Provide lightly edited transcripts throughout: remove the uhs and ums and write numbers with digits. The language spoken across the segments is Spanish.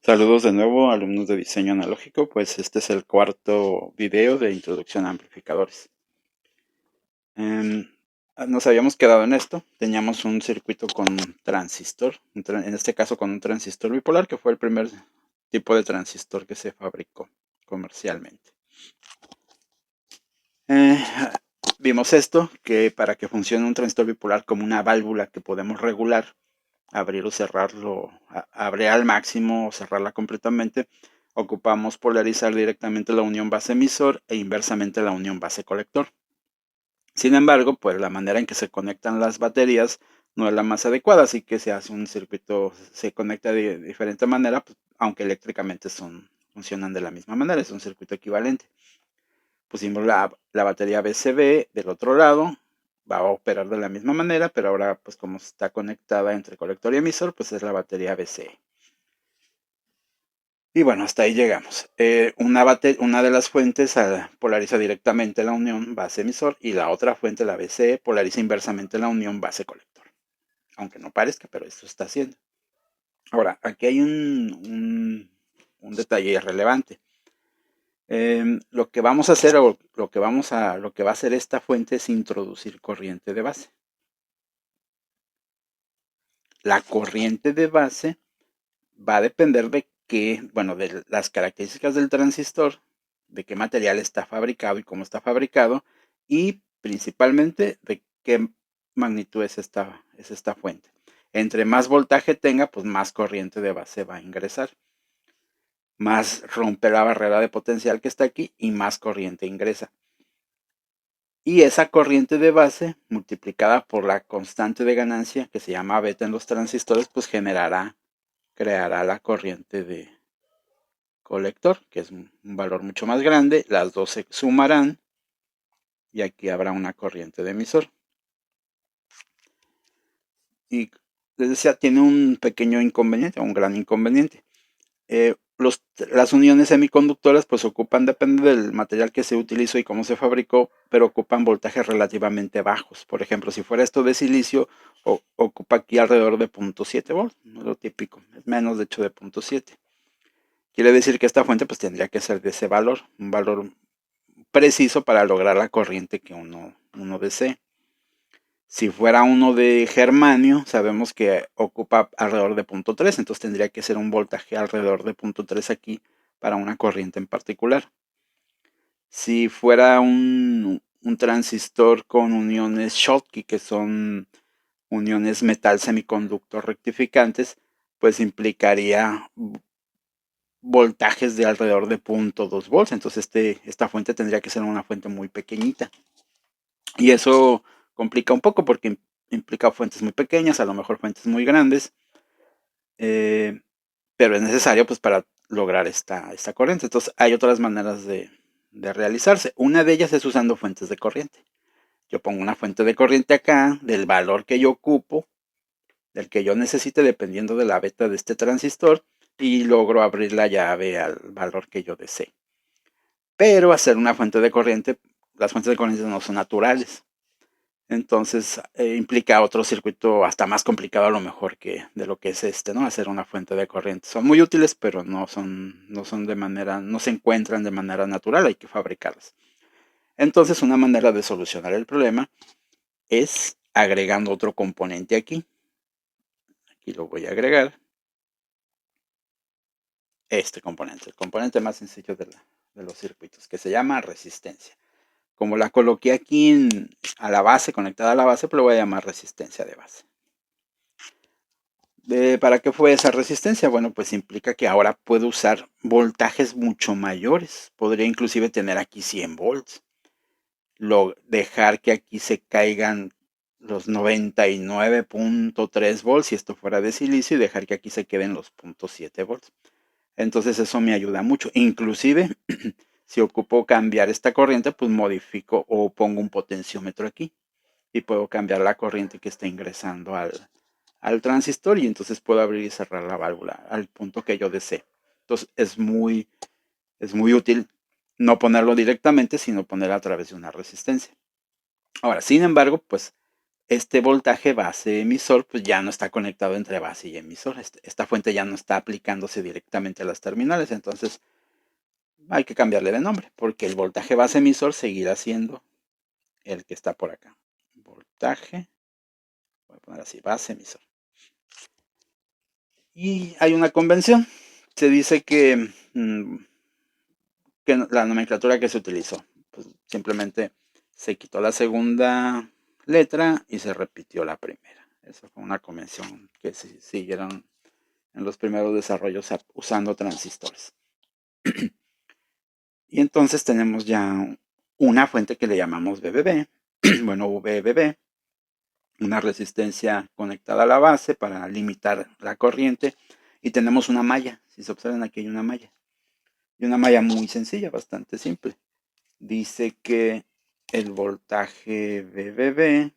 Saludos de nuevo, alumnos de diseño analógico, pues este es el cuarto video de introducción a amplificadores. Nos habíamos quedado en esto, teníamos un circuito con transistor, en este caso con un transistor bipolar, que fue el primer tipo de transistor que se fabricó comercialmente. Vimos esto, que para que funcione un transistor bipolar como una válvula que podemos regular, abrir o cerrarlo, abrir al máximo o cerrarla completamente, ocupamos polarizar directamente la unión base emisor e inversamente la unión base colector. Sin embargo, pues la manera en que se conectan las baterías no es la más adecuada, así que se hace un circuito, se conecta de diferente manera, pues, aunque eléctricamente funcionan de la misma manera, es un circuito equivalente. Pusimos la batería BCB del otro lado, va a operar de la misma manera, pero ahora pues como está conectada entre colector y emisor, pues es la batería BCE. Y bueno, hasta ahí llegamos. Una de las fuentes polariza directamente la unión base emisor y la otra fuente, la BCE, polariza inversamente la unión base colector. Aunque no parezca, pero esto está haciendo. Ahora, aquí hay un detalle relevante. Lo que vamos a hacer o lo que va a hacer esta fuente es introducir corriente de base. La corriente de base va a depender de de las características del transistor, de qué material está fabricado y cómo está fabricado, y principalmente de qué magnitud es esta fuente. Entre más voltaje tenga, pues más corriente de base va a ingresar. Más rompe la barrera de potencial que está aquí y más corriente ingresa. Y esa corriente de base multiplicada por la constante de ganancia que se llama beta en los transistores, pues creará la corriente de colector, que es un valor mucho más grande. Las dos se sumarán y aquí habrá una corriente de emisor. Y les decía, tiene un pequeño inconveniente, un gran inconveniente. Las uniones semiconductoras pues depende del material que se utilizó y cómo se fabricó, pero ocupan voltajes relativamente bajos. Por ejemplo, si fuera esto de silicio, ocupa aquí alrededor de 0.7 volts, no es lo típico, es menos de hecho de 0.7. Quiere decir que esta fuente pues tendría que ser de ese valor, un valor preciso para lograr la corriente que uno desee. Si fuera uno de germanio, sabemos que ocupa alrededor de 0.3, entonces tendría que ser un voltaje alrededor de 0.3 aquí para una corriente en particular. Si fuera un transistor con uniones Schottky, que son uniones metal semiconductor rectificantes, pues implicaría voltajes de alrededor de 0.2 volts. Entonces esta fuente tendría que ser una fuente muy pequeñita. Y eso complica un poco porque implica fuentes muy pequeñas, a lo mejor fuentes muy grandes, pero es necesario pues para lograr esta corriente. Entonces hay otras maneras de realizarse. Una de ellas es usando fuentes de corriente. Yo pongo una fuente de corriente acá del valor que yo ocupo, del que yo necesite dependiendo de la beta de este transistor y logro abrir la llave al valor que yo desee. Pero hacer una fuente de corriente, las fuentes de corriente no son naturales. Entonces implica otro circuito hasta más complicado a lo mejor que de lo que es ¿no? Hacer una fuente de corriente. Son muy útiles, pero no se encuentran de manera natural, hay que fabricarlas. Entonces una manera de solucionar el problema es agregando otro componente aquí. Aquí lo voy a agregar. Este componente, el componente más sencillo de los circuitos, que se llama resistencia. Como la coloqué aquí a la base, conectada a la base, pues lo voy a llamar resistencia de base. ¿Para qué fue esa resistencia? Bueno, pues implica que ahora puedo usar voltajes mucho mayores. Podría inclusive tener aquí 100 volts. Dejar que aquí se caigan los 99.3 volts si esto fuera de silicio y dejar que aquí se queden los 0.7 volts. Entonces eso me ayuda mucho. Inclusive si ocupo cambiar esta corriente, pues modifico o pongo un potenciómetro aquí y puedo cambiar la corriente que está ingresando al transistor y entonces puedo abrir y cerrar la válvula al punto que yo desee. Entonces es muy útil no ponerlo directamente, sino ponerlo a través de una resistencia. Ahora, sin embargo, pues este voltaje base emisor pues ya no está conectado entre base y emisor. Esta fuente ya no está aplicándose directamente a las terminales, entonces hay que cambiarle de nombre, porque el voltaje base emisor seguirá siendo el que está por acá. Voltaje, voy a poner así, base emisor. Y hay una convención. Se dice que la nomenclatura que se utilizó, pues simplemente se quitó la segunda letra y se repitió la primera. Eso fue una convención que se siguieron en los primeros desarrollos usando transistores. Y entonces tenemos ya una fuente que le llamamos BBB, bueno, VBB, una resistencia conectada a la base para limitar la corriente, y tenemos una malla. Si se observan, aquí hay una malla. Y una malla muy sencilla, bastante simple. Dice que el voltaje BBB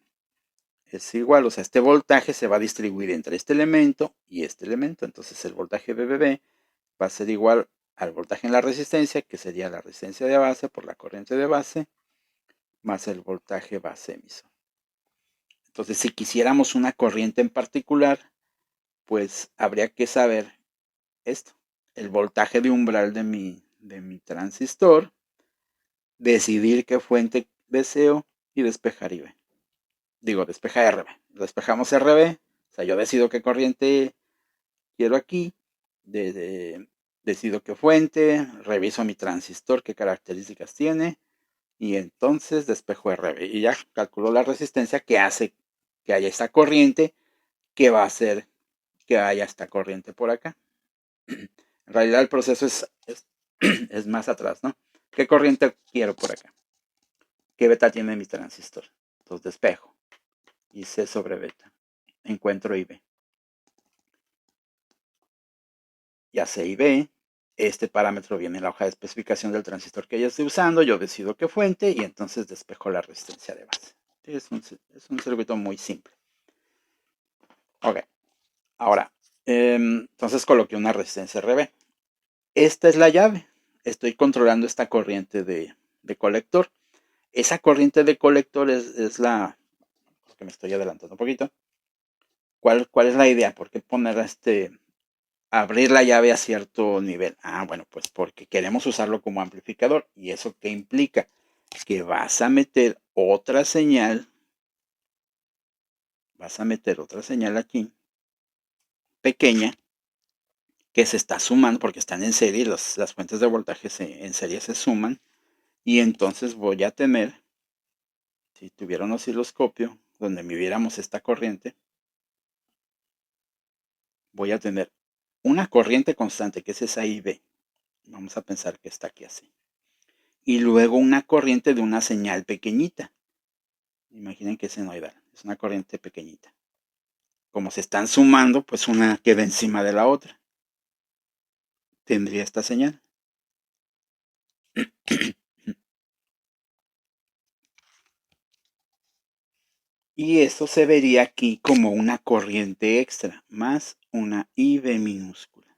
es igual, o sea, este voltaje se va a distribuir entre este elemento y este elemento. Entonces el voltaje BBB va a ser igual al voltaje en la resistencia, que sería la resistencia de base por la corriente de base, más el voltaje base emisor. Entonces, si quisiéramos una corriente en particular, pues habría que saber esto, el voltaje de umbral de mi transistor, decidir qué fuente deseo y despejar IB. Digo, despeja RB. Despejamos RB, o sea, yo decido qué corriente quiero aquí, decido qué fuente, reviso mi transistor, qué características tiene, y entonces despejo RB. Y ya calculo la resistencia que hace que haya esta corriente, que va a hacer que haya esta corriente por acá. En realidad el proceso es más atrás, ¿no? ¿Qué corriente quiero por acá? ¿Qué beta tiene mi transistor? Entonces despejo. Y C sobre beta. Encuentro IB. Ya sé IB. Este parámetro viene en la hoja de especificación del transistor que ya estoy usando. Yo decido qué fuente y entonces despejo la resistencia de base. Es un circuito muy simple. Ok. Ahora, entonces coloqué una resistencia RB. Esta es la llave. Estoy controlando esta corriente de colector. Esa corriente de colector es la... Porque me estoy adelantando un poquito. ¿Cuál es la idea? ¿Por qué poner abrir la llave a cierto nivel? Ah, bueno, pues porque queremos usarlo como amplificador. ¿Y eso qué implica? Que vas a meter otra señal. Vas a meter otra señal aquí, pequeña, que se está sumando, porque están en serie, las fuentes de voltaje en serie se suman, y entonces voy a tener, si tuviera un osciloscopio donde midiéramos esta corriente, voy a tener una corriente constante, que es esa IB. Vamos a pensar que está aquí así. Y luego una corriente de una señal pequeñita. Imaginen que es senoidal, es una corriente pequeñita. Como se están sumando, pues una queda encima de la otra. Tendría esta señal. Y eso se vería aquí como una corriente extra, más una IB minúscula.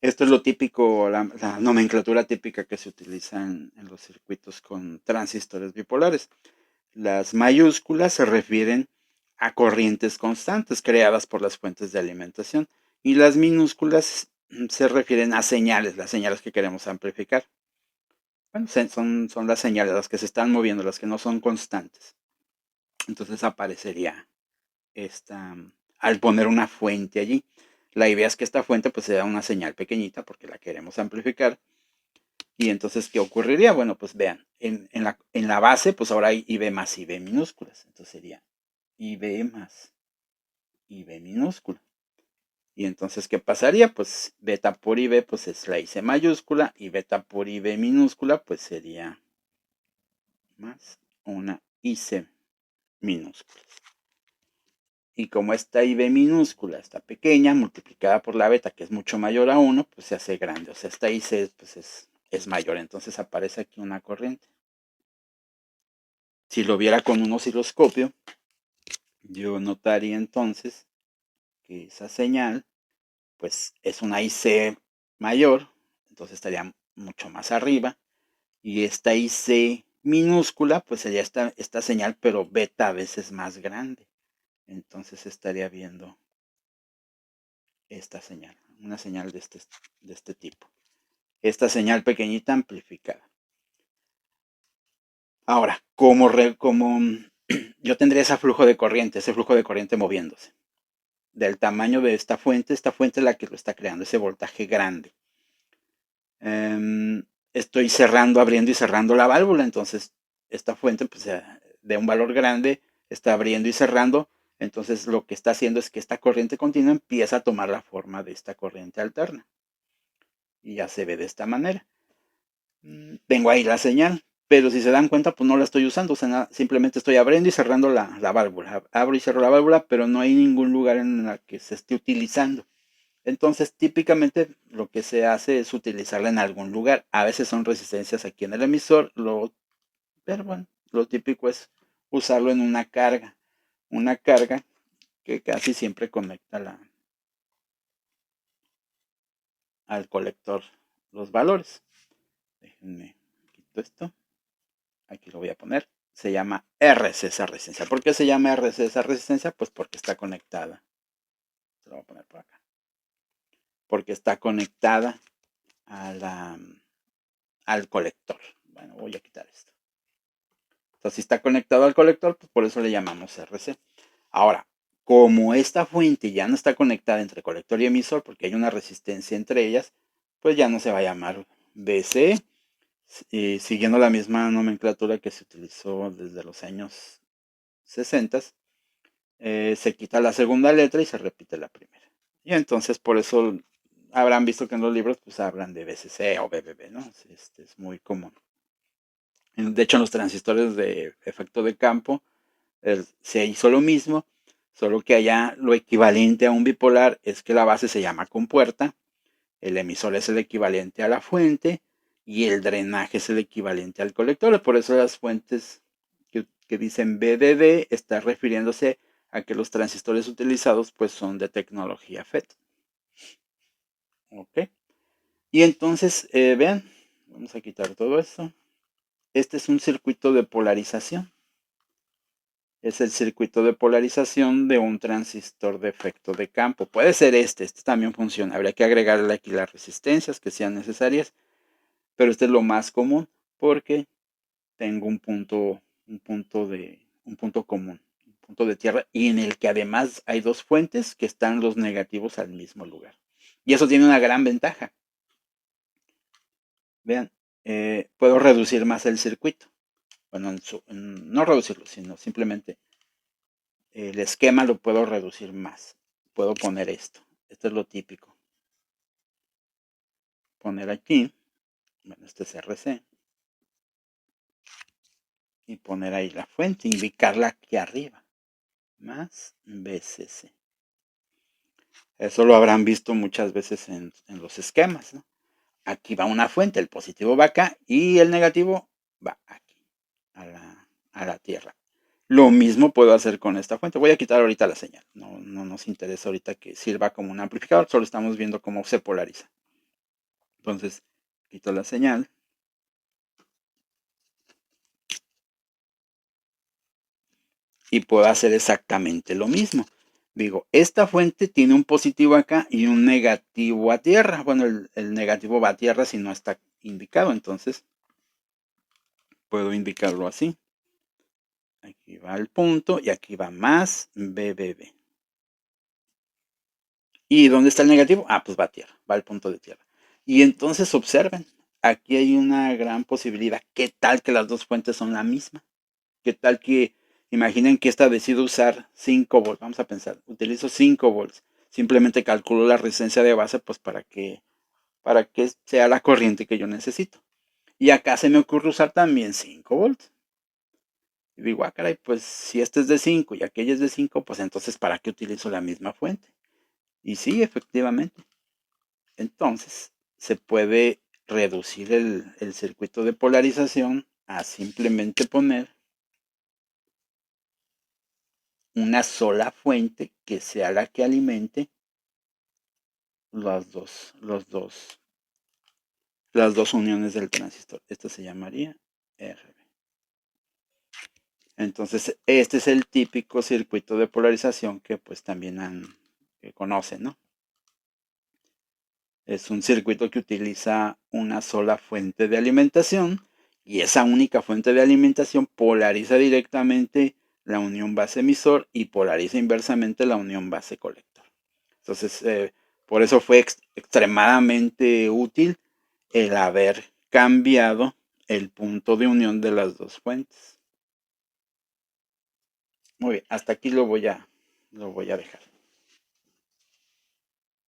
Esto es lo típico, la nomenclatura típica que se utiliza en los circuitos con transistores bipolares. Las mayúsculas se refieren a corrientes constantes creadas por las fuentes de alimentación, y las minúsculas se refieren a señales, las señales que queremos amplificar. Bueno, son las señales, las que se están moviendo, las que no son constantes. Entonces aparecería al poner una fuente allí. La idea es que esta fuente pues sea una señal pequeñita porque la queremos amplificar. Y entonces, ¿qué ocurriría? Bueno, pues vean, en la base pues ahora hay IB más IB minúsculas. Entonces sería IB más IB minúscula. Y entonces, ¿qué pasaría? Pues beta por IB pues es la IC mayúscula, y beta por IB minúscula pues sería más una IC minúscula. Y como esta IB minúscula está pequeña, multiplicada por la beta, que es mucho mayor a 1, pues se hace grande. O sea, esta IC pues es mayor. Entonces aparece aquí una corriente. Si lo viera con un osciloscopio, yo notaría entonces que esa señal pues es una IC mayor, entonces estaría mucho más arriba. Y esta IC minúscula, pues sería esta señal, pero beta a veces más grande. Entonces estaría viendo esta señal, una señal de este tipo. Esta señal pequeñita amplificada. Ahora, como yo tendría ese flujo de corriente moviéndose, del tamaño de esta fuente es la que lo está creando, ese voltaje grande. Estoy cerrando, abriendo y cerrando la válvula, entonces esta fuente, pues, de un valor grande, está abriendo y cerrando, entonces lo que está haciendo es que esta corriente continua empieza a tomar la forma de esta corriente alterna. Y ya se ve de esta manera. Tengo ahí la señal, pero si se dan cuenta, pues no la estoy usando, o sea, simplemente estoy abriendo y cerrando la válvula. Abro y cierro la válvula, pero no hay ningún lugar en el que se esté utilizando. Entonces, típicamente lo que se hace es utilizarla en algún lugar. A veces son resistencias aquí en el emisor, pero bueno, lo típico es usarlo en una carga que casi siempre conecta al colector los valores. Déjenme quito esto. Aquí lo voy a poner. Se llama RC esa resistencia. ¿Por qué se llama RC esa resistencia? Pues porque está conectada. Se lo voy a poner por acá. Porque está conectada al colector. Bueno, voy a quitar esto. Entonces, si está conectado al colector, pues por eso le llamamos RC. Ahora, como esta fuente ya no está conectada entre colector y emisor, porque hay una resistencia entre ellas, pues ya no se va a llamar BC, siguiendo la misma nomenclatura que se utilizó desde los años 60, se quita la segunda letra y se repite la primera. Y entonces por eso habrán visto que en los libros pues hablan de BCC o BBB, ¿no? Es muy común. De hecho, en los transistores de efecto de campo se hizo lo mismo, solo que allá lo equivalente a un bipolar es que la base se llama compuerta, el emisor es el equivalente a la fuente y el drenaje es el equivalente al colector. Por eso las fuentes que dicen BDD está refiriéndose a que los transistores utilizados pues son de tecnología FET. ¿Ok? Y entonces, vean, vamos a quitar todo esto. Este es un circuito de polarización. Es el circuito de polarización de un transistor de efecto de campo. Puede ser este también funciona. Habría que agregarle aquí las resistencias que sean necesarias, pero este es lo más común porque tengo un punto común, un punto de tierra, y en el que además hay dos fuentes que están los negativos al mismo lugar. Y eso tiene una gran ventaja. Vean, puedo reducir más el circuito. Bueno, no reducirlo, sino simplemente el esquema lo puedo reducir más. Puedo poner esto. Esto es lo típico. Poner aquí, bueno, este es RC, y poner ahí la fuente, indicarla aquí arriba, más BCC. Eso lo habrán visto muchas veces en los esquemas, ¿no? Aquí va una fuente, el positivo va acá y el negativo va aquí, a la tierra. Lo mismo puedo hacer con esta fuente. Voy a quitar ahorita la señal. No nos interesa ahorita que sirva como un amplificador, solo estamos viendo cómo se polariza. Entonces, quito la señal. Y puedo hacer exactamente lo mismo. Digo, esta fuente tiene un positivo acá y un negativo a tierra. Bueno, el negativo va a tierra si no está indicado, entonces puedo indicarlo así. Aquí va el punto y aquí va más BBB. ¿Y dónde está el negativo? Ah, pues va a tierra, va al punto de tierra. Y entonces observen, aquí hay una gran posibilidad. ¿Qué tal que las dos fuentes son la misma? ¿Qué tal que imaginen que esta decido usar 5 volts? Vamos a pensar, utilizo 5 volts. Simplemente calculo la resistencia de base pues para que sea la corriente que yo necesito. Y acá se me ocurre usar también 5 volts. Y digo, ah, caray, pues si este es de 5 y aquella es de 5, pues entonces ¿para qué utilizo la misma fuente? Y sí, efectivamente. Entonces se puede reducir el circuito de polarización a simplemente poner una sola fuente que sea la que alimente las dos uniones del transistor. Esto se llamaría RB. Entonces, este es el típico circuito de polarización que pues también que conocen, ¿no? Es un circuito que utiliza una sola fuente de alimentación y esa única fuente de alimentación polariza directamente la unión base-emisor y polariza inversamente la unión base-colector. Entonces, por eso fue extremadamente útil el haber cambiado el punto de unión de las dos fuentes. Muy bien, hasta aquí lo voy a dejar.